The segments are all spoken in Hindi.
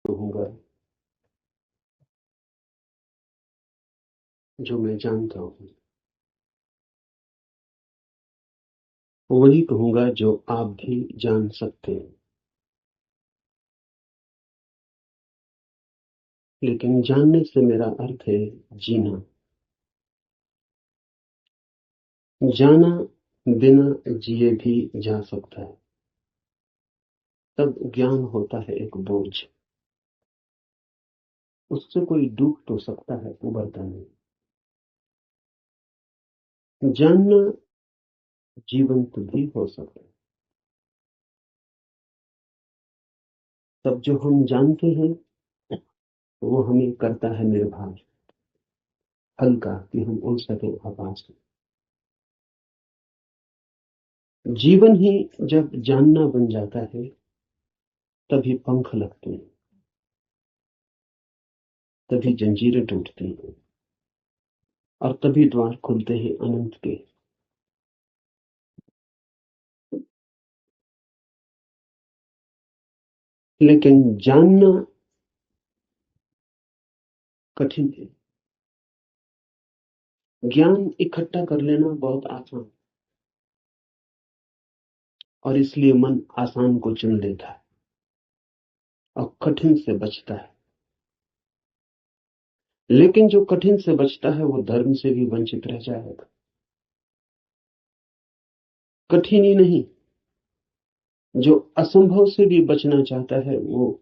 कहूंगा जो मैं जानता हूं, वही कहूंगा जो आप भी जान सकते हैं। लेकिन जानने से मेरा अर्थ है जीना। जाना बिना जिए भी जा सकता है। तब ज्ञान होता है एक बोझ। उससे कोई डूब तो सकता है, उबरता नहीं। जानना जीवंत भी हो सकता है। तब जो हम जानते हैं वो हमें करता है निर्भर, हल्का, कि हम उड़ सके आकाश में। जीवन ही जब जानना बन जाता है तभी पंख लगते हैं, तभी जंजीरें टूटती हैं और तभी द्वार खुलते हैं अनंत के। लेकिन जानना कठिन है। ज्ञान इकट्ठा कर लेना बहुत आसान, और इसलिए मन आसान को चुन लेता है और कठिन से बचता है। लेकिन जो कठिन से बचता है वो धर्म से भी वंचित रह जाएगा। कठिन ही नहीं, जो असंभव से भी बचना चाहता है वो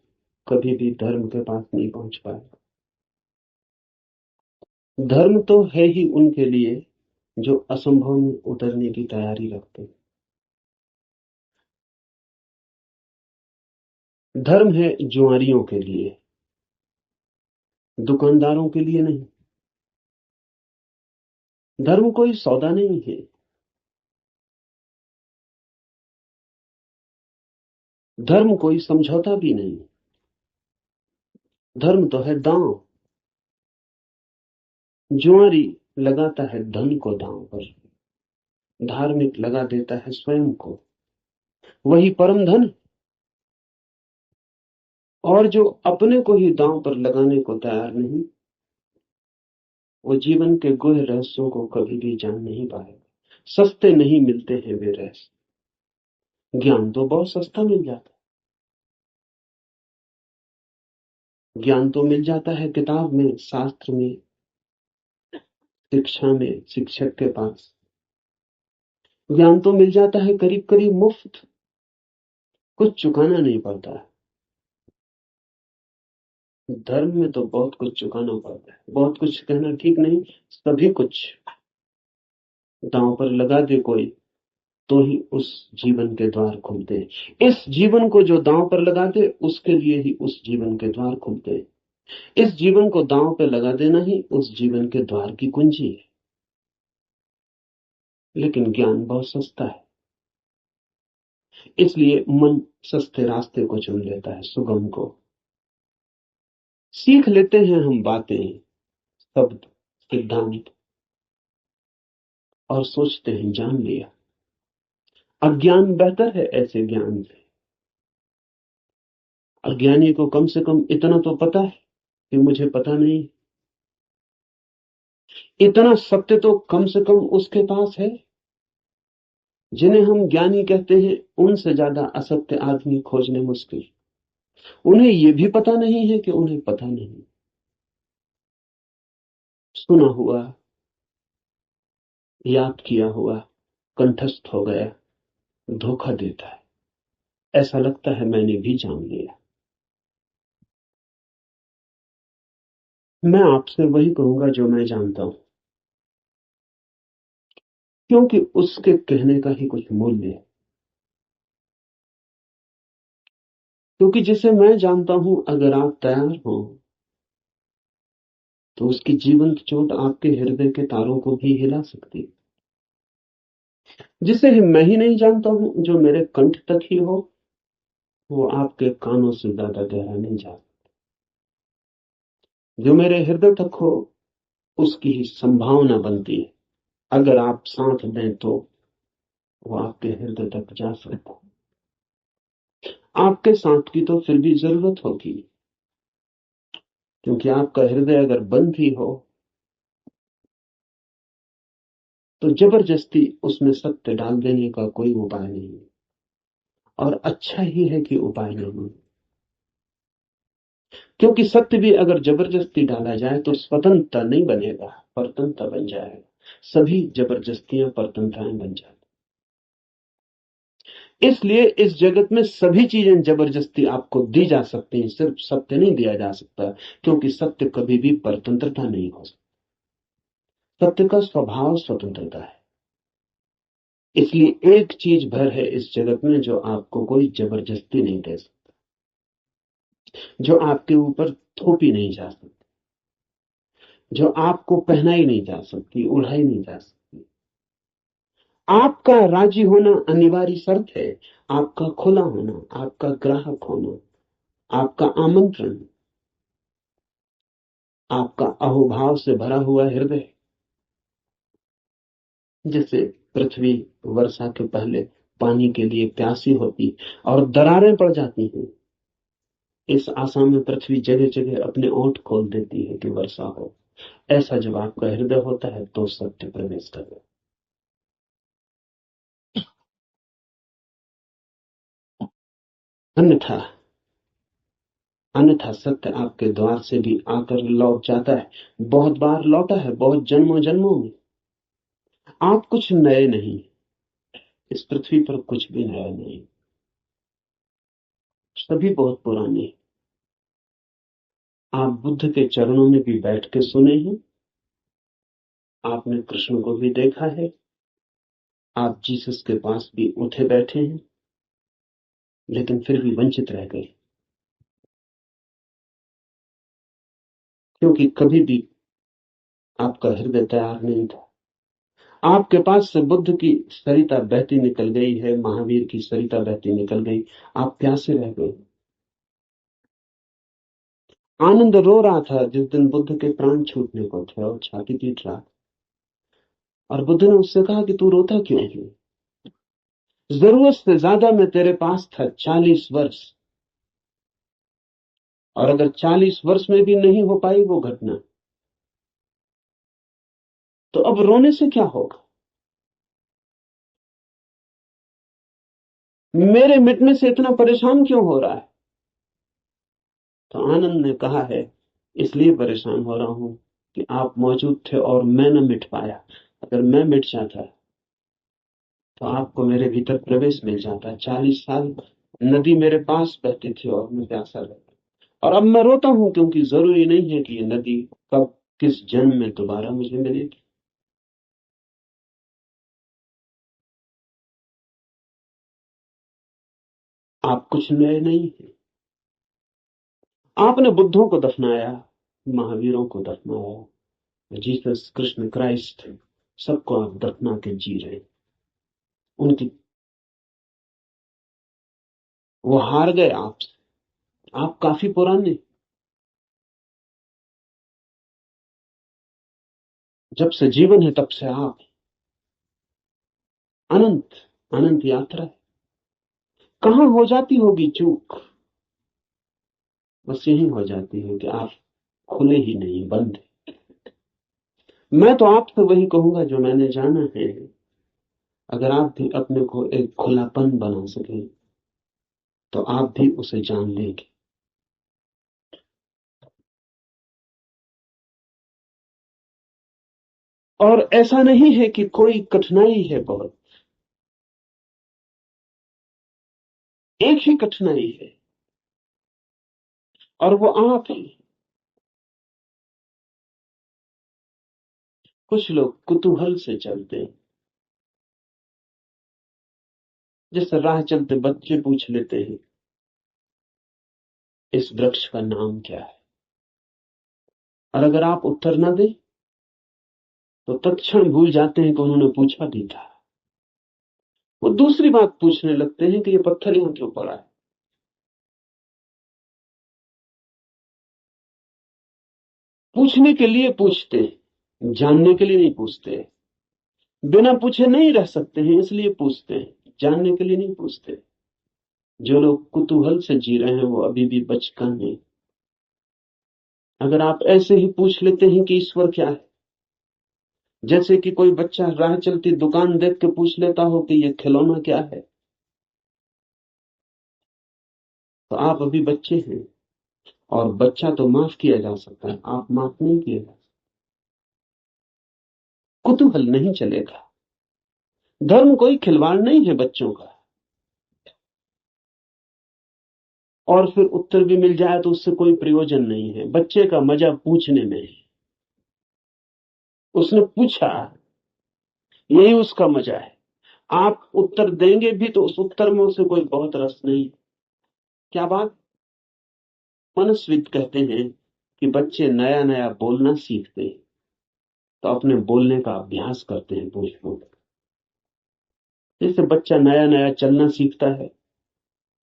कभी भी धर्म के पास नहीं पहुंच पाएगा। धर्म तो है ही उनके लिए जो असंभव में उतरने की तैयारी रखते हैं। धर्म है जुआरियों के लिए, दुकानदारों के लिए नहीं। धर्म कोई सौदा नहीं है। धर्म कोई समझौता भी नहीं। धर्म तो है दांव। जुआरी लगाता है धन को दांव पर, धार्मिक लगा देता है स्वयं को। वही परम धन। और जो अपने को ही दांव पर लगाने को तैयार नहीं, वो जीवन के गुह रहस्यों को कभी भी जान नहीं पाएगा। सस्ते नहीं मिलते हैं वे रहस्य। ज्ञान तो बहुत सस्ता मिल जाता है। ज्ञान तो मिल जाता है किताब में, शास्त्र में, शिक्षा में, शिक्षक के पास। ज्ञान तो मिल जाता है करीब करीब मुफ्त, कुछ चुकाना नहीं पड़ता है। धर्म में तो बहुत कुछ चुकाना पड़ता है। बहुत कुछ कहना ठीक नहीं, सभी कुछ दांव पर लगा दे कोई तो ही उस जीवन के द्वार खुलते हैं। इस जीवन को जो दांव पर लगा दे उसके लिए ही उस जीवन के द्वार खुलते हैं। इस जीवन को दांव पर लगा देना ही उस जीवन के द्वार की कुंजी है। लेकिन ज्ञान बहुत सस्ता है, इसलिए मन सस्ते रास्ते को चुन लेता है, सुगम को। सीख लेते हैं हम बातें, शब्द, सिद्धांत, और सोचते हैं जान लिया। अज्ञान बेहतर है ऐसे ज्ञान से। अज्ञानी को कम से कम इतना तो पता है कि मुझे पता नहीं। इतना सत्य तो कम से कम उसके पास है। जिन्हें हम ज्ञानी कहते हैं उनसे ज्यादा असत्य आदमी खोजने मुश्किल। उन्हें यह भी पता नहीं है कि उन्हें पता नहीं। सुना हुआ, याद किया हुआ, कंठस्थ हो गया, धोखा देता है। ऐसा लगता है मैंने भी जान लिया। मैं आपसे वही कहूंगा जो मैं जानता हूं, क्योंकि उसके कहने का ही कुछ मूल्य है। क्योंकि जिसे मैं जानता हूं, अगर आप तैयार हो तो उसकी जीवंत चोट आपके हृदय के तारों को भी हिला सकती है। जिसे मैं ही नहीं जानता हूं, जो मेरे कंठ तक ही हो, वो आपके कानों से ज्यादा गहरा नहीं जा। जो मेरे हृदय तक हो उसकी ही संभावना बनती है। अगर आप साथ दें तो वो आपके हृदय तक जा सकता है। आपके साथ की तो फिर भी जरूरत होगी। क्योंकि आपका हृदय अगर बंद ही हो तो जबरदस्ती उसमें सत्य डाल देने का कोई उपाय नहीं है। और अच्छा ही है कि उपाय नहीं है, क्योंकि सत्य भी अगर जबरदस्ती डाला जाए तो स्वतंत्रता नहीं बनेगा, परतंत्रता बन जाएगा। सभी जबरदस्तियां परतंत्राएं बन जाती। इसलिए इस जगत में सभी चीजें जबरदस्ती आपको दी जा सकती हैं, सिर्फ सत्य नहीं दिया जा सकता, क्योंकि सत्य कभी भी परतंत्रता नहीं हो सकता। सत्य का स्वभाव स्वतंत्रता है। इसलिए एक चीज भर है इस जगत में जो आपको कोई जबरदस्ती नहीं दे सकता, जो आपके ऊपर थोपी नहीं जा सकती, जो आपको पहनाई नहीं जा सकती, उड़ाई नहीं जा सकती। आपका राजी होना अनिवार्य शर्त है, आपका खुला होना, आपका ग्राहक होना, आपका आमंत्रण, आपका अहोभाव से भरा हुआ हृदय। जैसे पृथ्वी वर्षा के पहले पानी के लिए प्यासी होती और दरारें पड़ जाती हैं, इस आशा में पृथ्वी जगह जगह अपने ओंठ खोल देती है कि वर्षा हो। ऐसा जब आपका हृदय होता है तो सत्य प्रवेश कर। अन्यथा अन्यथा सत्य आपके द्वार से भी आकर लौट जाता है। बहुत बार लौटा है, बहुत जन्मों जन्मों में। आप कुछ नए नहीं, इस पृथ्वी पर कुछ भी नया नहीं, सभी बहुत पुराने। आप बुद्ध के चरणों में भी बैठ के सुने हैं, आपने कृष्ण को भी देखा है, आप जीसस के पास भी उठे बैठे हैं, लेकिन फिर भी वंचित रह गए, क्योंकि कभी भी आपका हृदय तैयार नहीं था। आपके पास से बुद्ध की सरिता बहती निकल गई है, महावीर की सरिता बहती निकल गई, आप प्यासे रह गए। आनंद रो रहा था जिस दिन बुद्ध के प्राण छूटने को थे और छाती पीट रहा था। और बुद्ध ने उससे कहा कि तू रोता क्यों है? जरूरत से ज्यादा मैं तेरे पास था 40 वर्ष, और अगर 40 वर्ष में भी नहीं हो पाई वो घटना, तो अब रोने से क्या होगा? मेरे मिटने से इतना परेशान क्यों हो रहा है? तो आनंद ने कहा है, इसलिए परेशान हो रहा हूं कि आप मौजूद थे और मैं न मिट पाया। अगर मैं मिट जाता तो आपको मेरे भीतर प्रवेश मिल जाता। 40 साल नदी मेरे पास बहती थी और मैं प्यासा रहता। और अब मैं रोता हूं क्योंकि जरूरी नहीं है कि ये नदी कब किस जन्म में दोबारा मुझे मिलेगी। आप कुछ नए नहीं है। आपने बुद्धों को दफनाया, महावीरों को दफनाया, जीसस कृष्ण क्राइस्ट सबको आप दफना के जी रहे। उनकी वो हार गए आपसे। आप काफी पुराने, जब से जीवन है तब से आप अनंत अनंत यात्रा है। कहां हो जाती होगी चूक? बस यही हो जाती है कि आप खुले ही नहीं, बंद। मैं तो आपसे वही कहूंगा जो मैंने जाना है। अगर आप भी अपने को एक खुलापन बना सके तो आप भी उसे जान लेंगे। और ऐसा नहीं है कि कोई कठिनाई है बहुत, एक ही कठिनाई है, और वो आप ही। कुछ लोग कुतूहल से चलते हैं, जैसे राह चलते बच्चे पूछ लेते हैं इस वृक्ष का नाम क्या है, और अगर आप उत्तर ना दें तो तत्क्षण भूल जाते हैं कि उन्होंने पूछा भी था। वो दूसरी बात पूछने लगते हैं कि ये पत्थर यहां क्यों पड़ा है। पूछने के लिए पूछते हैं, जानने के लिए नहीं पूछते। बिना पूछे नहीं रह सकते हैं इसलिए पूछते हैं, जानने के लिए नहीं पूछते। जो लोग कुतूहल से जी रहे हैं वो अभी भी बचकाने हैं। अगर आप ऐसे ही पूछ लेते हैं कि ईश्वर क्या है, जैसे कि कोई बच्चा राह चलती दुकान देख के पूछ लेता हो कि ये खिलौना क्या है, तो आप अभी बच्चे हैं। और बच्चा तो माफ किया जा सकता है, आप माफ नहीं किए जा सकते। कुतूहल नहीं चलेगा। धर्म कोई खिलवाड़ नहीं है बच्चों का। और फिर उत्तर भी मिल जाए तो उससे कोई प्रयोजन नहीं है। बच्चे का मजा पूछने में है। उसने पूछा, यही उसका मजा है। आप उत्तर देंगे भी तो उस उत्तर में उसे कोई बहुत रस नहीं। क्या बात। मनस्विद कहते हैं कि बच्चे नया नया बोलना सीखते हैं तो अपने बोलने का अभ्यास करते हैं पूछ पूछ। जैसे बच्चा नया नया चलना सीखता है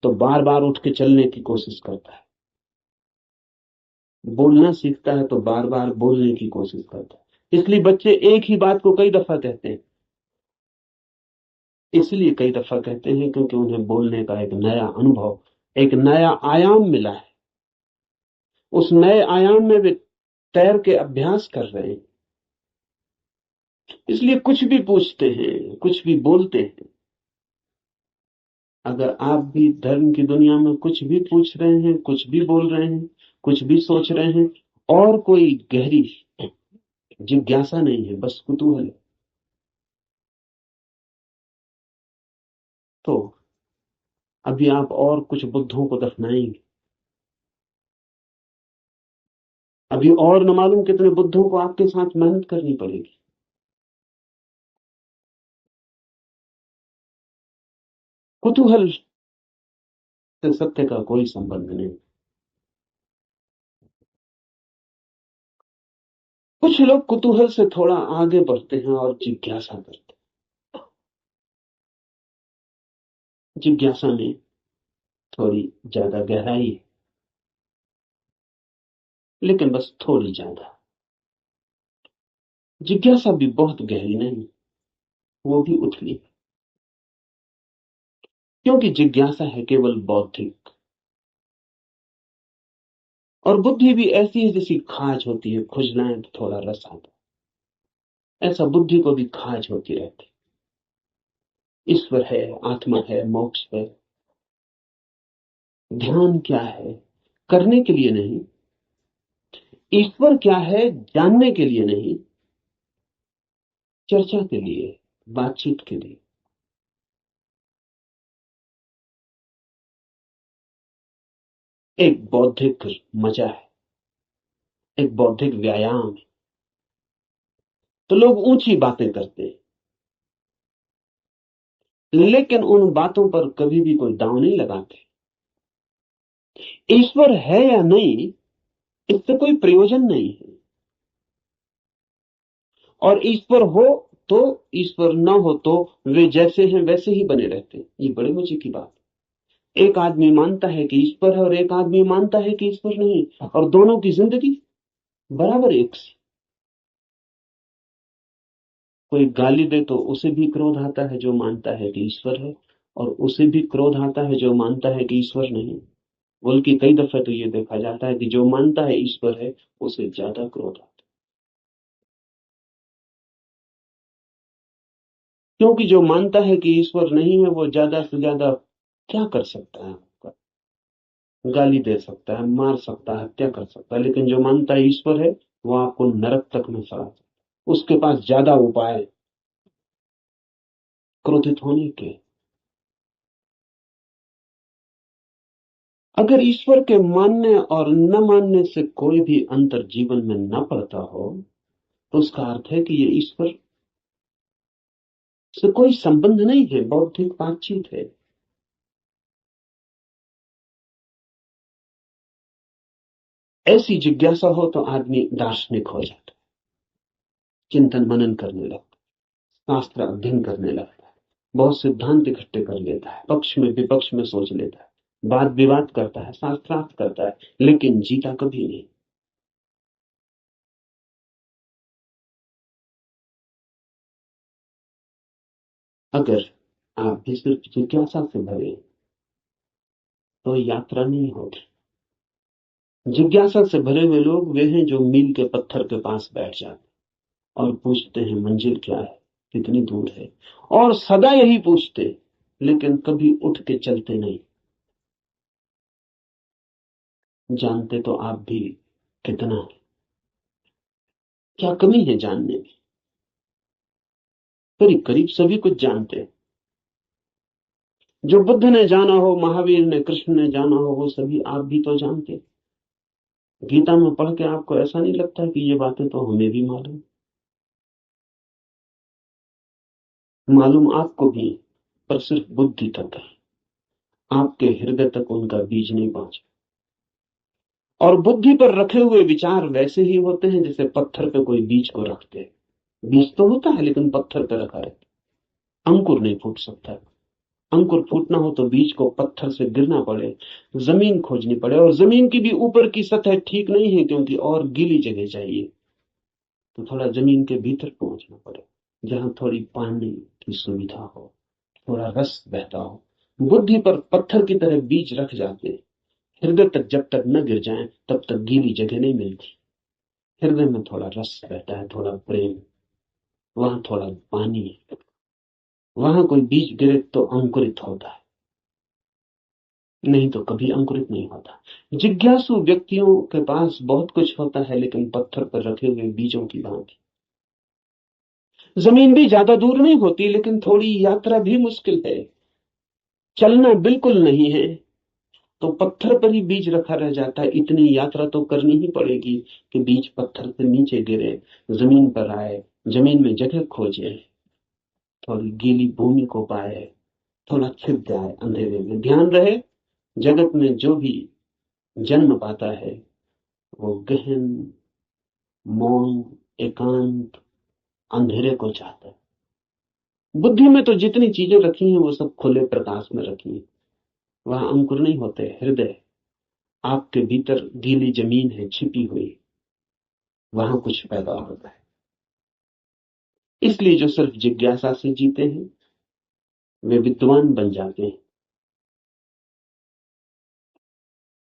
तो बार बार उठ के चलने की कोशिश करता है। बोलना सीखता है तो बार बार बोलने की कोशिश करता है। इसलिए बच्चे एक ही बात को कई दफा कहते हैं। इसलिए कई दफा कहते हैं क्योंकि उन्हें बोलने का एक नया अनुभव, एक नया आयाम मिला है। उस नए आयाम में वे तैर के अभ्यास कर रहे हैं। इसलिए कुछ भी पूछते हैं, कुछ भी बोलते हैं। अगर आप भी धर्म की दुनिया में कुछ भी पूछ रहे हैं, कुछ भी बोल रहे हैं, कुछ भी सोच रहे हैं, और कोई गहरी जिज्ञासा नहीं है, बस कुतूहल है, तो अभी आप और कुछ बुद्धों को दफनाएंगे। अभी और न मालूम कितने बुद्धों को आपके साथ मेहनत करनी पड़ेगी। कुतूहल से सत्य का कोई संबंध नहीं। कुछ लोग कुतूहल से थोड़ा आगे बढ़ते हैं और जिज्ञासा करते हैं। जिज्ञासा में थोड़ी ज्यादा गहराई है, लेकिन बस थोड़ी ज्यादा। जिज्ञासा भी बहुत गहरी नहीं, वो भी उथली। क्योंकि जिज्ञासा है केवल बौद्धिक। और बुद्धि भी ऐसी है जैसी खाज होती है, खुजलाएं तो थोड़ा रस आता है। ऐसा बुद्धि को भी खाज होती रहती। ईश्वर है, आत्मा है, मोक्ष है। ध्यान क्या है? करने के लिए नहीं। ईश्वर क्या है? जानने के लिए नहीं, चर्चा के लिए, बातचीत के लिए। एक बौद्धिक मजा है, एक बौद्धिक व्यायाम है। तो लोग ऊंची बातें करते हैं, लेकिन उन बातों पर कभी भी कोई दांव नहीं लगाते। ईश्वर है या नहीं, इससे कोई प्रयोजन नहीं है। और ईश्वर हो तो, ईश्वर न हो तो वे जैसे हैं वैसे ही बने रहते हैं। ये बड़े मजे की बात। एक आदमी मानता है कि ईश्वर है और एक आदमी मानता है कि ईश्वर नहीं, और दोनों की जिंदगी बराबर एक सी। कोई गाली दे तो उसे भी क्रोध आता है जो मानता है कि ईश्वर है, और उसे भी क्रोध आता है जो मानता है कि ईश्वर नहीं। बल्कि कई दफे तो ये देखा जाता है कि जो मानता है ईश्वर है उसे ज्यादा क्रोध आता है। क्योंकि जो मानता है कि ईश्वर नहीं है वो ज्यादा से ज्यादा क्या कर सकता है? आपका गाली दे सकता है, मार सकता है, हत्या कर सकता है। लेकिन जो मानता है ईश्वर है वो आपको नरक तक में सड़ा सकता है। उसके पास ज्यादा उपाय हैं क्रोधित होने के। अगर ईश्वर के मानने और न मानने से कोई भी अंतर जीवन में न पड़ता हो, तो उसका अर्थ है कि ये ईश्वर से कोई संबंध नहीं है, बौद्धिक बातचीत है। ऐसी जिज्ञासा हो तो आदमी दार्शनिक हो जाता है, चिंतन मनन करने लगता है, शास्त्र अध्ययन करने लगता है, बहुत सिद्धांत इकट्ठे कर लेता है, पक्ष में विपक्ष में सोच लेता है, वाद विवाद करता है, शास्त्रार्थ करता है, लेकिन जीता कभी नहीं। अगर आप भी सिर्फ जिज्ञासा से भरे तो यात्रा नहीं होगी। जिज्ञासा से भरे हुए लोग वे हैं जो मील के पत्थर के पास बैठ जाते और पूछते हैं मंजिल क्या है, कितनी दूर है, और सदा यही पूछते, लेकिन कभी उठ के चलते नहीं। जानते तो आप भी कितना है, क्या कमी है जानने में? करीब करीब सभी कुछ जानते हैं। जो बुद्ध ने जाना हो, महावीर ने, कृष्ण ने जाना हो, वो सभी आप भी तो जानते हैं। गीता में पढ़ के आपको ऐसा नहीं लगता कि ये बातें तो हमें भी मालूम? मालूम आपको भी, पर सिर्फ बुद्धि तक है, आपके हृदय तक उनका बीज नहीं पहुंचा। और बुद्धि पर रखे हुए विचार वैसे ही होते हैं जैसे पत्थर पे कोई बीज को रखते हैं। बीज तो होता है लेकिन पत्थर पे रखा रहता, अंकुर नहीं फूट सकता। अंकुर फूटना हो तो बीज को पत्थर से गिरना पड़े, जमीन खोजनी पड़े, और जमीन की भी ऊपर की सतह ठीक नहीं है क्योंकि और गीली जगह चाहिए, तो थोड़ा जमीन के भीतर पहुंचना पड़े जहां थोड़ी पानी की सुविधा हो, थोड़ा रस बहता हो। बुद्धि पर पत्थर की तरह बीज रख जाते हैं, हृदय तक जब तक न गिर जाए तब तक गीली जगह नहीं मिलती। हृदय में थोड़ा रस बहता है, थोड़ा प्रेम, वहां थोड़ा पानी है, वहां कोई बीज गिरे तो अंकुरित होता है, नहीं तो कभी अंकुरित नहीं होता। जिज्ञासु व्यक्तियों के पास बहुत कुछ होता है लेकिन पत्थर पर रखे हुए बीजों की भांति। जमीन भी ज्यादा दूर नहीं होती लेकिन थोड़ी यात्रा भी मुश्किल है, चलना बिल्कुल नहीं है, तो पत्थर पर ही बीज रखा रह जाता है। इतनी यात्रा तो करनी ही पड़ेगी कि बीज पत्थर से नीचे गिरे, जमीन पर आए, जमीन में जगह खोजे, थोड़ी गीली भूमि को पाए, थोड़ा छिप जाए अंधेरे में। ध्यान रहे, जगत में जो भी जन्म पाता है वो गहन, मौन, एकांत, अंधेरे को चाहता है। बुद्धि में तो जितनी चीजें रखी हैं वो सब खुले प्रकाश में रखी हैं, वहां अंकुर नहीं होते। हृदय, आपके भीतर गीली जमीन है छिपी हुई, वहां कुछ पैदा होता है। इसलिए जो सिर्फ जिज्ञासा से जीते हैं वे विद्वान बन जाते हैं,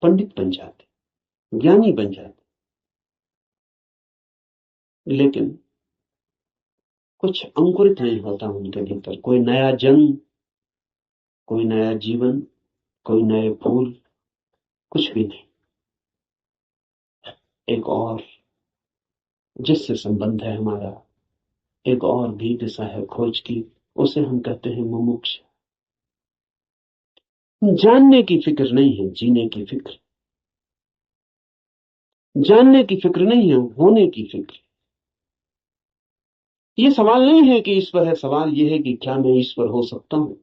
पंडित बन जाते, ज्ञानी बन जाते, लेकिन कुछ अंकुरित नहीं होता उनके भीतर। कोई नया जन्म, कोई नया जीवन, कोई नए फूल, कुछ भी नहीं। एक और जिससे संबंध है हमारा, एक और भी दिशा है खोज की, उसे हम कहते हैं मुमुक्ष। जानने की फिक्र नहीं है, जीने की फिक्र। जानने की फिक्र नहीं है, होने की फिक्र। ये सवाल नहीं है कि ईश्वर है, सवाल ये है कि क्या मैं ईश्वर हो सकता हूं।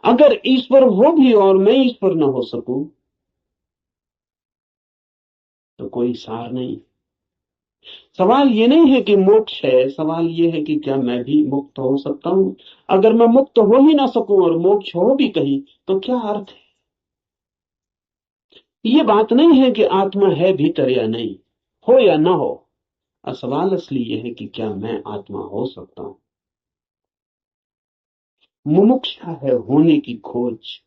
अगर ईश्वर हो भी और मैं ईश्वर न हो सकूं तो कोई सार नहीं। सवाल ये नहीं है कि मोक्ष है, सवाल ये है कि क्या मैं भी मुक्त हो सकता हूं। अगर मैं मुक्त हो ही ना सकूं और मोक्ष हो भी कहीं तो क्या अर्थ है? ये बात नहीं है कि आत्मा है भीतर या नहीं, हो या ना हो। सवाल असली ये है कि क्या मैं आत्मा हो सकता हूं। मुमुक्षा है होने की खोज,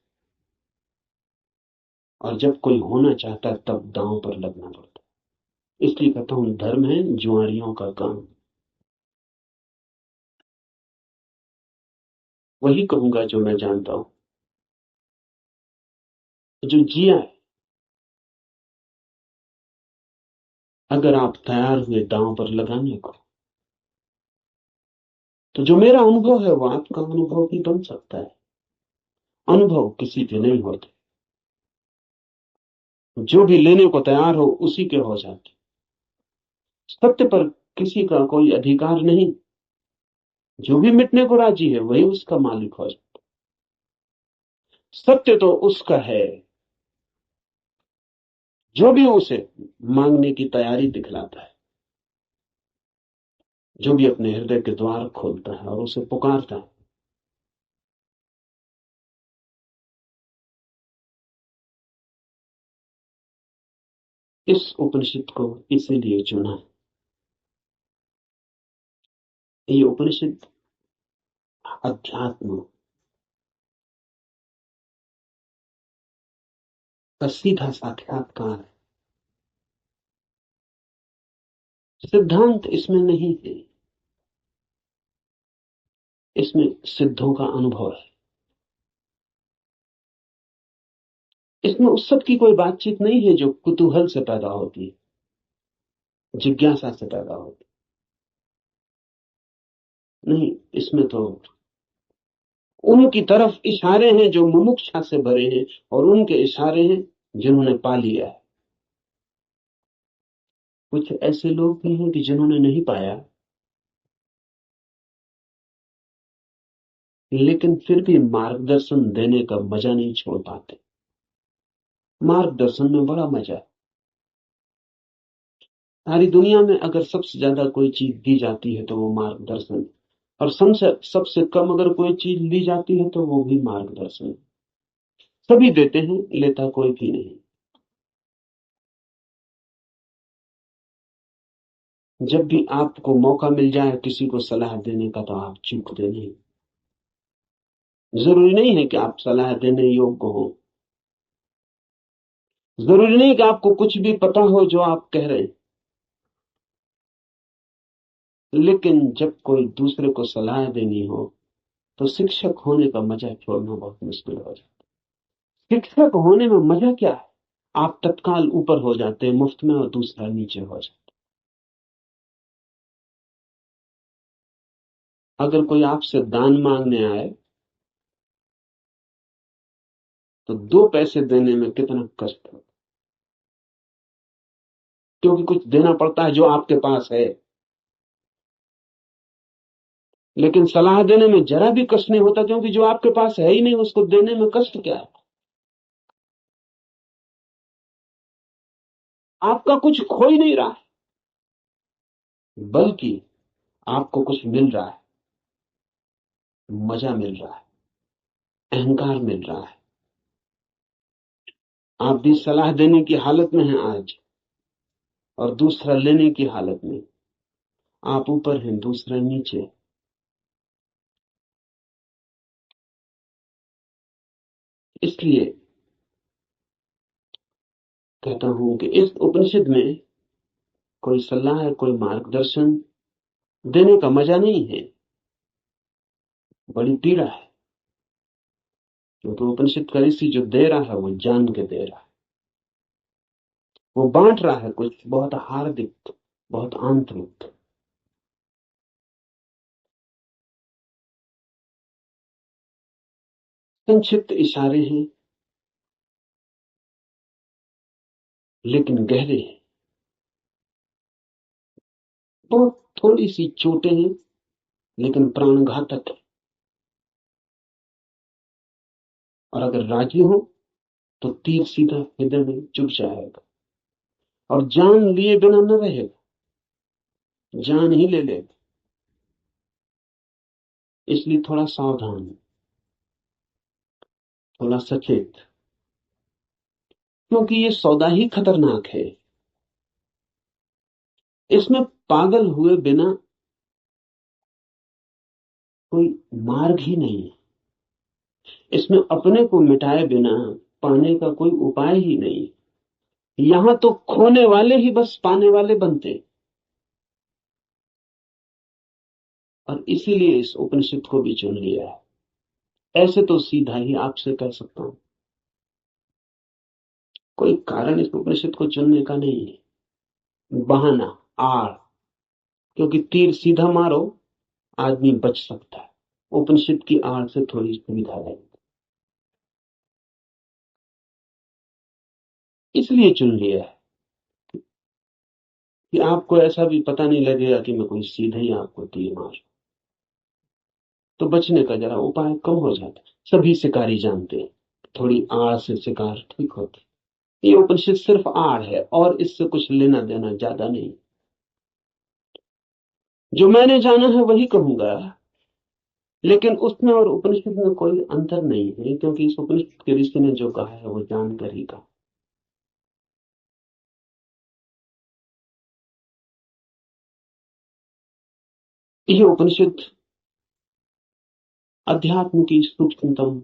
और जब कोई होना चाहता है तब दांव पर लगना पड़ता है। इसलिए कहता हूं धर्म है जुआरियों का काम। वही कहूंगा जो मैं जानता हूं, जो जिया है। अगर आप तैयार हुए दांव पर लगाने को, तो जो मेरा अनुभव है वो आपका अनुभव भी बन सकता है। अनुभव किसी के नहीं होते, जो भी लेने को तैयार हो उसी के हो जाते। सत्य पर किसी का कोई अधिकार नहीं, जो भी मिटने को राजी है वही उसका मालिक हो जाता। सत्य तो उसका है जो भी उसे मांगने की तैयारी दिखलाता है, जो भी अपने हृदय के द्वार खोलता है और उसे पुकारता है। इस उपनिषद को इसीलिए चुना। ये उपनिषद अध्यात्म का सीधा साक्षात्कार है। सिद्धांत इसमें नहीं है, इसमें सिद्धों का अनुभव है। इसमें उस सब की कोई बातचीत नहीं है जो कुतूहल से पैदा होती है, जिज्ञासा से पैदा होती नहीं। इसमें तो उनकी तरफ इशारे हैं जो मुमुक्षा से भरे हैं, और उनके इशारे हैं जिन्होंने पा लिया है। कुछ ऐसे लोग भी हैं कि जिन्होंने नहीं पाया, लेकिन फिर भी मार्गदर्शन देने का मजा नहीं छोड़ पाते। मार्गदर्शन में बड़ा मजा है। सारी दुनिया में अगर सबसे ज्यादा कोई चीज दी जाती है तो वो मार्गदर्शन है। और सबसे सबसे कम अगर कोई चीज ली जाती है तो वो भी मार्गदर्शन है। सभी देते हैं, लेता कोई भी नहीं। जब भी आपको मौका मिल जाए किसी को सलाह देने का तो आप चूकते नहीं। जरूरी नहीं है कि आप सलाह देने योग्य हो, जरूरी नहीं कि आपको कुछ भी पता हो जो आप कह रहे हैं, लेकिन जब कोई दूसरे को सलाह देनी हो तो शिक्षक होने का मजा छोड़ना बहुत मुश्किल हो जाता है। शिक्षक होने में मजा क्या है? आप तत्काल ऊपर हो जाते हैं मुफ्त में और दूसरा नीचे हो जाता है। अगर कोई आपसे दान मांगने आए तो 2 पैसे देने में कितना कष्ट हो, क्योंकि कुछ देना पड़ता है जो आपके पास है। लेकिन सलाह देने में जरा भी कष्ट नहीं होता, क्योंकि जो आपके पास है ही नहीं उसको देने में कष्ट क्या है? आपका कुछ खो ही नहीं रहा है, बल्कि आपको कुछ मिल रहा है, मजा मिल रहा है, अहंकार मिल रहा है। आप भी सलाह देने की हालत में हैं आज, और दूसरा लेने की हालत में। आप ऊपर हैं, दूसरा नीचे। इसलिए कहता हूं कि इस उपनिषद में कोई सलाह, कोई मार्गदर्शन देने का मजा नहीं है, बड़ी पीड़ा है। क्योंकि उपनिषद का ऋषि जो दे रहा है वो जान के दे रहा है, वो बांट रहा है कुछ बहुत हार्दिक, बहुत आंतरिक। संक्षिप्त इशारे हैं लेकिन गहरे हैं। बहुत थोड़ी सी चोटें हैं लेकिन प्राणघातक है। और अगर राजी हो तो तीर सीधा हृदय में चुभ जाएगा और जान लिए बिना न रहेगा, जान ही ले लेगा। इसलिए थोड़ा सावधान, थोड़ा सचेत, क्योंकि ये सौदा ही खतरनाक है। इसमें पागल हुए बिना कोई मार्ग ही नहीं है। इसमें अपने को मिटाए बिना पाने का कोई उपाय ही नहीं। यहां तो खोने वाले ही बस पाने वाले बनते। और इसीलिए इस उपनिषद को भी चुन लिया है। ऐसे तो सीधा ही आपसे कह सकता हूं, कोई कारण इस उपनिषद को चुनने का नहीं है। बहाना, आड़। क्योंकि तीर सीधा मारो आदमी बच सकता है, उपनिषद की आड़ से थोड़ी सुविधा है, इसलिए चुन लिया है कि आपको ऐसा भी पता नहीं लगेगा कि मैं कोई सीधे ही आपको तीर मार, तो बचने का जरा उपाय कम हो जाता है। सभी शिकारी जानते हैं थोड़ी आड़ से शिकार ठीक होती। ये उपनिषद सिर्फ आड़ है और इससे कुछ लेना देना ज्यादा नहीं। जो मैंने जाना है वही कहूंगा, लेकिन उसमें और उपनिषद में कोई अंतर नहीं है, क्योंकि इस उपनिषद के ऋषि ने जो कहा है वो जानकर ही कहा। यह उपनिषद अध्यात्म की सूक्ष्मतम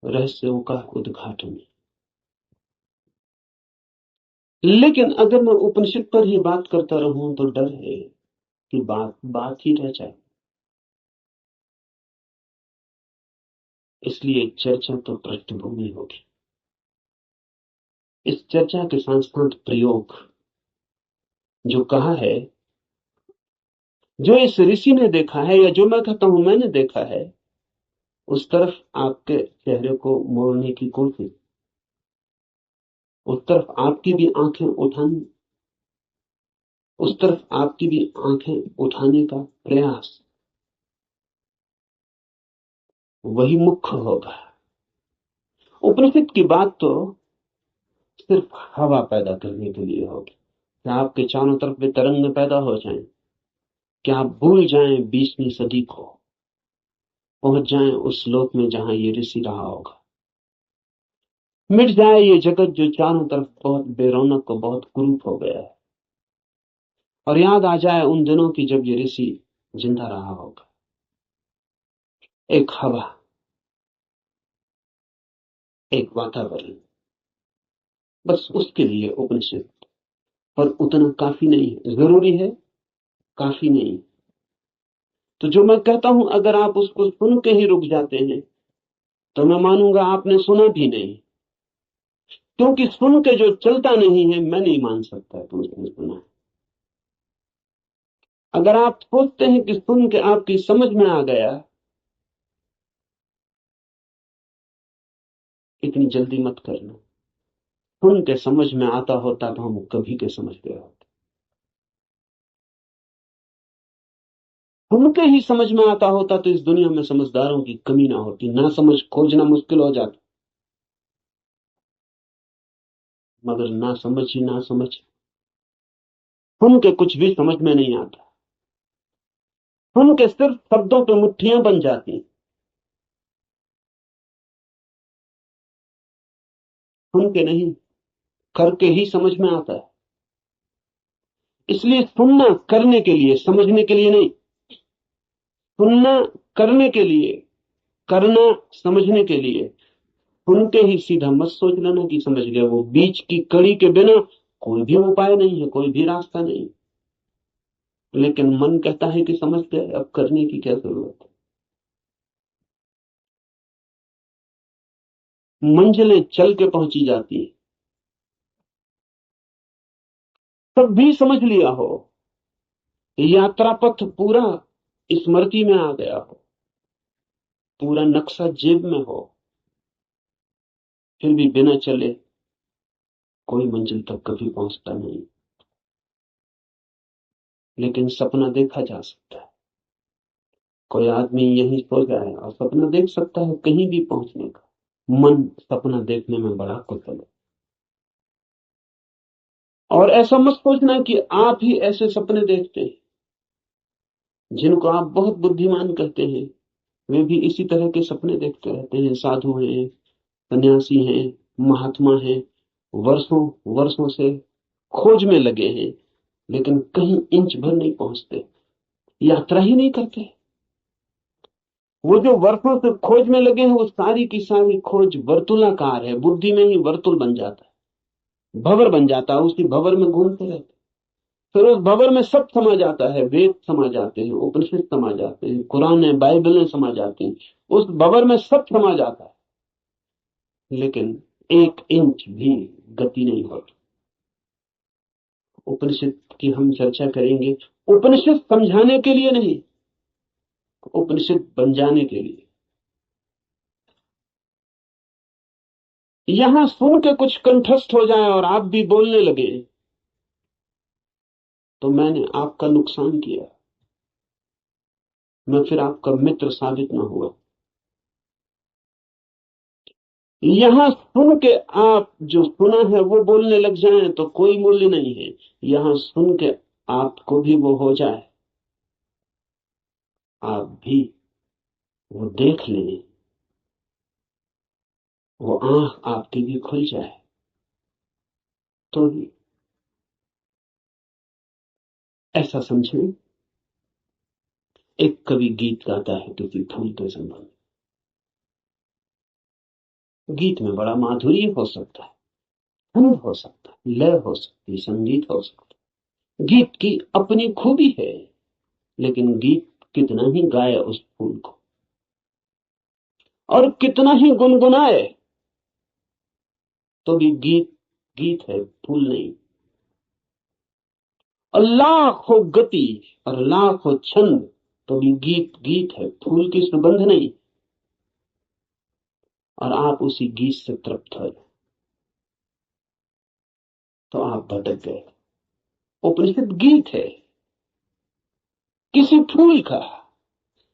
रहस्यों का उद्घाटन। लेकिन अगर मैं उपनिषद पर ही बात करता रहूं तो डर है कि बात बात ही रह जाए। इसलिए चर्चा तो पृष्ठभूमि होगी। इस चर्चा के साथ साथ प्रयोग जो कहा है, जो इस ऋषि ने देखा है, या जो मैं कहता हूं मैंने देखा है, उस तरफ आपके चेहरे को मोड़ने की कोशिश, उस तरफ आपकी भी आंखें उठानी, उस तरफ आपकी भी आंखें उठाने का प्रयास, वही मुख्य होगा। उपनिषद की बात तो सिर्फ हवा पैदा करने के लिए होगी कि आपके चारों तरफ वे तरंग पैदा हो जाएं, कि आप भूल जाएं 20वीं सदी को, पहुंच जाएं उस लोक में जहां ये ऋषि रहा होगा। मिट जाए ये जगत जो चारों तरफ बहुत बेरौनक को बहुत कुरूप हो गया है, और याद आ जाए उन दिनों की जब ये ऋषि जिंदा रहा होगा। एक हवा, एक वातावरण, बस उसके लिए उपनिषद। पर उतना काफी नहीं है, जरूरी है, काफी नहीं। तो जो मैं कहता हूं, अगर आप उसको सुन के ही रुक जाते हैं तो मैं मानूंगा आपने सुना भी नहीं, क्योंकि सुन के जो चलता नहीं है मैं नहीं मान सकता कि उसने सुना है। अगर आप सोचते हैं कि सुन के आपकी समझ में आ गया, इतनी जल्दी मत करना। सुन के समझ में आता होता तो हम कभी के समझ गए होते। सुन के ही समझ में आता होता तो इस दुनिया में समझदारों की कमी ना होती, ना समझ खोजना मुश्किल हो जाता। मगर ना समझ ही ना समझ, सुन के कुछ भी समझ में नहीं आता। सुन के सिर्फ शब्दों पे मुट्ठियां बन जाती। सुन के नहीं, करके ही समझ में आता है। इसलिए सुनना करने के लिए, समझने के लिए नहीं। सुनना करने के लिए, करना समझने के लिए। सुन के ही सीधा मत सोच लेना कि समझ गया। वो बीच की कड़ी के बिना कोई भी उपाय नहीं है, कोई भी रास्ता नहीं। लेकिन मन कहता है कि समझ गए, अब करने की क्या जरूरत है। मंजिलें चल के पहुंची जाती है। तब भी समझ लिया हो, यात्रा पथ पूरा स्मृति में आ गया हो, पूरा नक्शा जेब में हो, फिर भी बिना चले कोई मंजिल तक कभी पहुंचता नहीं। लेकिन सपना देखा जा सकता है। कोई आदमी यहीं सो जाए और सपना देख सकता है कहीं भी पहुंचने का। मन सपना देखने में बड़ा कुशल है। और ऐसा मत सोचना कि आप ही ऐसे सपने देखते हैं। जिनको आप बहुत बुद्धिमान कहते हैं, वे भी इसी तरह के सपने देखते रहते हैं। साधु हैं, सन्यासी हैं, महात्मा हैं, वर्षों वर्षों से खोज में लगे हैं, लेकिन कहीं इंच भर नहीं पहुंचते, यात्रा ही नहीं करते। वो जो वर्षों से खोज में लगे हैं, वो सारी की सारी खोज वर्तुलाकार है, बुद्धि में ही वर्तुल बन जाता है, भंवर बन जाता है, उसी भंवर में घूमते रहते। फिर उस भंवर में सब समा जाता है, वेद समा जाते हैं, उपनिषद समा जाते हैं, कुरान है, बाइबलें समा जाती हैं। उस भंवर में सब समा जाता है, लेकिन एक इंच भी गति नहीं होती। उपनिषद की हम चर्चा करेंगे, उपनिषद समझाने के लिए नहीं, उपनिषद बन जाने के लिए। यहां सुन के कुछ कंठस्थ हो जाए और आप भी बोलने लगे तो मैंने आपका नुकसान किया, मैं फिर आपका मित्र साबित ना हुआ। यहां सुन के आप जो सुना है वो बोलने लग जाएं तो कोई मूल्य नहीं है। यहां सुन के आपको भी वो हो जाए, आप भी वो देख लें, वो आंख आपकी भी खुल जाए, तो ऐसा समझें। एक कवि गीत गाता है किसी फूल के संबंध में। गीत में बड़ा माधुर्य हो सकता है, धुन हो सकता है, लय हो सकती है, संगीत हो सकता है। गीत की अपनी खूबी है, लेकिन गीत कितना ही गाए उस फूल को और कितना ही गुनगुनाए, तो भी गीत गीत है, फूल नहीं। और लाखों गति और लाखों छंद, तो भी गीत गीत है, फूल की सुगंध नहीं। और आप उसी गीत से तृप्त हो जाए तो आप भटक गए। उपनिषद गीत है किसी फूल का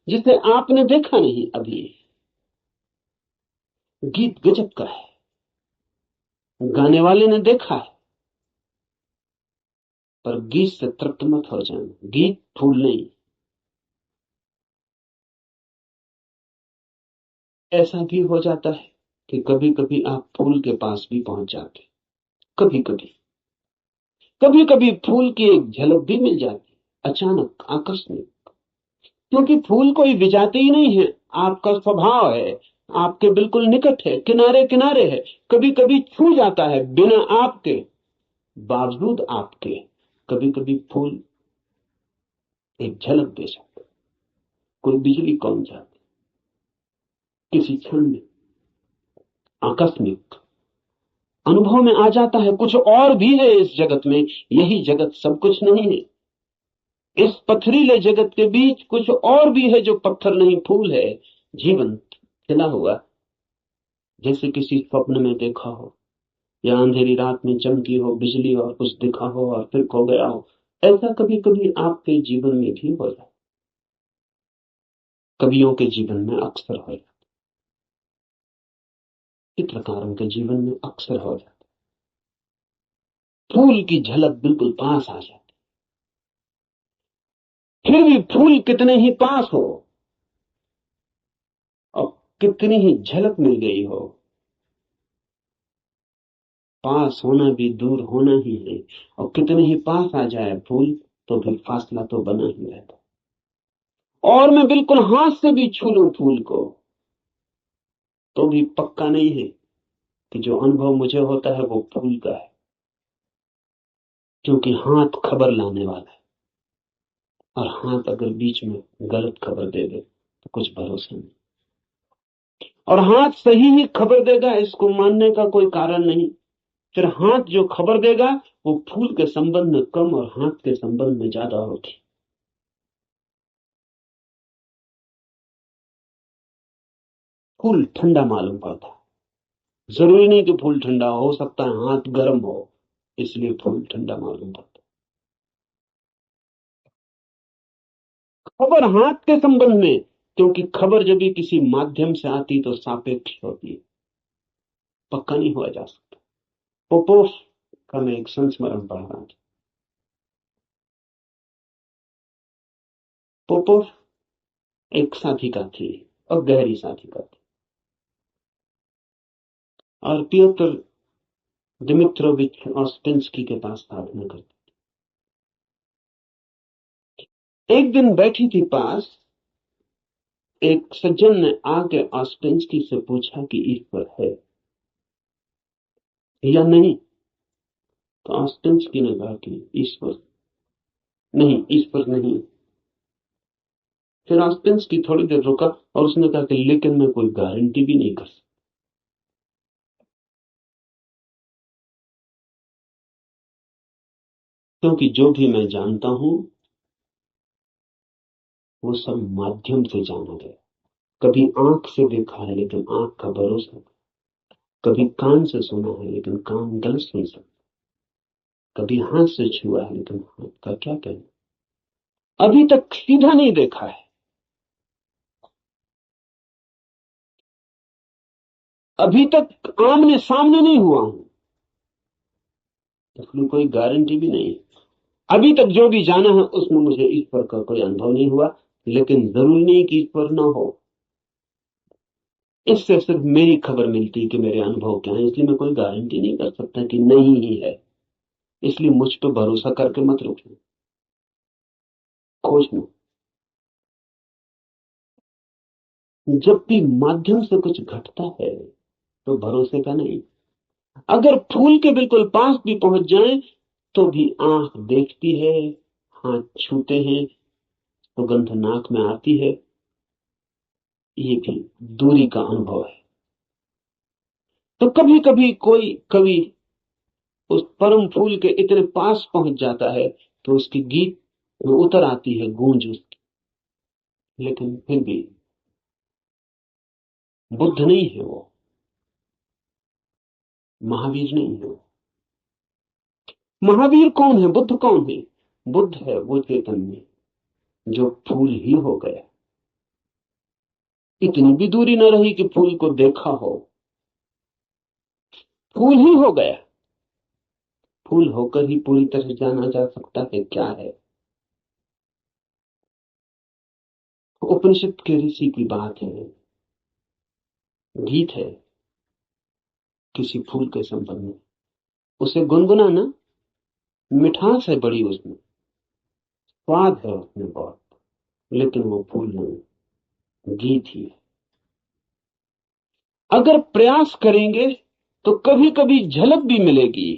जिसे आपने देखा नहीं अभी। गीत गजब का है, गाने वाले ने देखा है, पर गीत से तृप्त मत हो जाना, गीत फूल नहीं। ऐसा भी हो जाता है कि कभी कभी आप फूल के पास भी पहुंच जाते, कभी कभी, कभी कभी फूल की एक झलक भी मिल जाती, अचानक, आकस्मिक। क्योंकि फूल कोई विजाती ही नहीं है, आपका स्वभाव है, आपके बिल्कुल निकट है, किनारे किनारे है, कभी कभी छू जाता है बिना आपके, बावजूद आपके। कभी कभी फूल एक झलक दे जाता, कोई बिजली कौन जाती, किसी क्षण में, आकस्मिक अनुभव में आ जाता है। कुछ और भी है इस जगत में, यही जगत सब कुछ नहीं है। इस पथरीले जगत के बीच कुछ और भी है जो पत्थर नहीं, फूल है, जीवंत खिला हुआ, जैसे किसी स्वप्न में देखा हो या अंधेरी रात में चमकी हो बिजली और कुछ दिखा हो और फिर खो गया हो। ऐसा कभी कभी आपके जीवन में भी हो जाए, कवियों के जीवन में अक्सर हो जाता, चित्रकारों के जीवन में अक्सर हो जाता। फूल की झलक बिल्कुल पास आ जाती, फिर भी फूल कितने ही पास हो और कितनी ही झलक मिल गई हो, पास होना भी दूर होना ही है। और कितने ही पास आ जाए फूल, तो भी फासला तो बना ही रहता। और मैं बिल्कुल हाथ से भी छू लूं फूल को, तो भी पक्का नहीं है कि जो अनुभव मुझे होता है वो फूल का है, क्योंकि हाथ खबर लाने वाला है। और हाथ अगर बीच में गलत खबर दे दे तो कुछ भरोसा नहीं। और हाथ सही ही खबर देगा, इसको मानने का कोई कारण नहीं। फिर हाथ जो खबर देगा वो फूल के संबंध में कम और हाथ के संबंध में ज्यादा होगी। फूल ठंडा मालूम पड़ता, जरूरी नहीं कि फूल ठंडा हो सकता है हाथ गर्म हो, इसलिए फूल ठंडा मालूम पड़ता। खबर हाथ के संबंध में, क्योंकि खबर जब भी किसी माध्यम से आती तो सापेक्ष होती है, पक्का नहीं हुआ जा सकता। पोपोफ का मैं एक संस्मरण पढ़ रहा था। पोपोफ एक साधिका थी और गहरी साधिका थी, और पियोत्र दिमित्रोविच ऑस्पेंस्की के पास साधना करती। एक दिन बैठी थी पास, एक सज्जन ने आके ऑस्पेंस्की से पूछा कि ईश्वर है या नहीं। तो ऑस्पेंस्की ने कहा कि ईश्वर नहीं, ईश्वर नहीं। फिर ऑस्पेंस्की थोड़ी देर रुका और उसने कहा कि लेकिन मैं कोई गारंटी भी नहीं कर सकता, क्योंकि जो भी मैं जानता हूं वो सब माध्यम से जाना गया। कभी आंख से देखा है लेकिन आंख का भरोसा, कभी कान से सुना है लेकिन कान गलत सुन सकता, कभी हाथ से छुआ है लेकिन हाथ का क्या कहना। अभी तक सीधा नहीं देखा है, अभी तक आमने सामने नहीं हुआ हूं, इसलिए कोई गारंटी भी नहीं है। अभी तक जो भी जाना है उसमें मुझे ईश्वर का कोई अनुभव नहीं हुआ, लेकिन जरूरी नहीं कि ईश्वर ना हो। इससे सिर्फ मेरी खबर मिलती कि मेरे अनुभव क्या है, इसलिए मैं कोई गारंटी नहीं कर सकता कि नहीं ही है। इसलिए मुझ पर भरोसा करके मत रुकना, खोजना। जब भी माध्यम से कुछ घटता है तो भरोसे का नहीं। अगर फूल के बिल्कुल पास भी पहुंच जाएं तो भी आंख देखती है, हाथ छूते हैं तो गंध नाक में आती है, ये भी दूरी का अनुभव है। तो कभी कभी कोई कवि उस परम फूल के इतने पास पहुंच जाता है तो उसकी गीत में उतर आती है गूंज उसकी, लेकिन फिर भी बुद्ध नहीं है वो, महावीर नहीं है वो। महावीर कौन है, बुद्ध कौन है? बुद्ध है वो चैतन्य जो फूल ही हो गया। इतनी भी दूरी न रही कि फूल को देखा हो, फूल ही हो गया। फूल होकर ही पूरी तरह जाना जा सकता है क्या है। उपनिषद के ऋषि की बात है, गीत है किसी फूल के संबंध में, उसे गुनगुनाना, मिठास है बड़ी उसमें, स्वाद है उसमें बहुत, लेकिन वो फूल नहीं, गीत ही है। अगर प्रयास करेंगे तो कभी कभी झलक भी मिलेगी।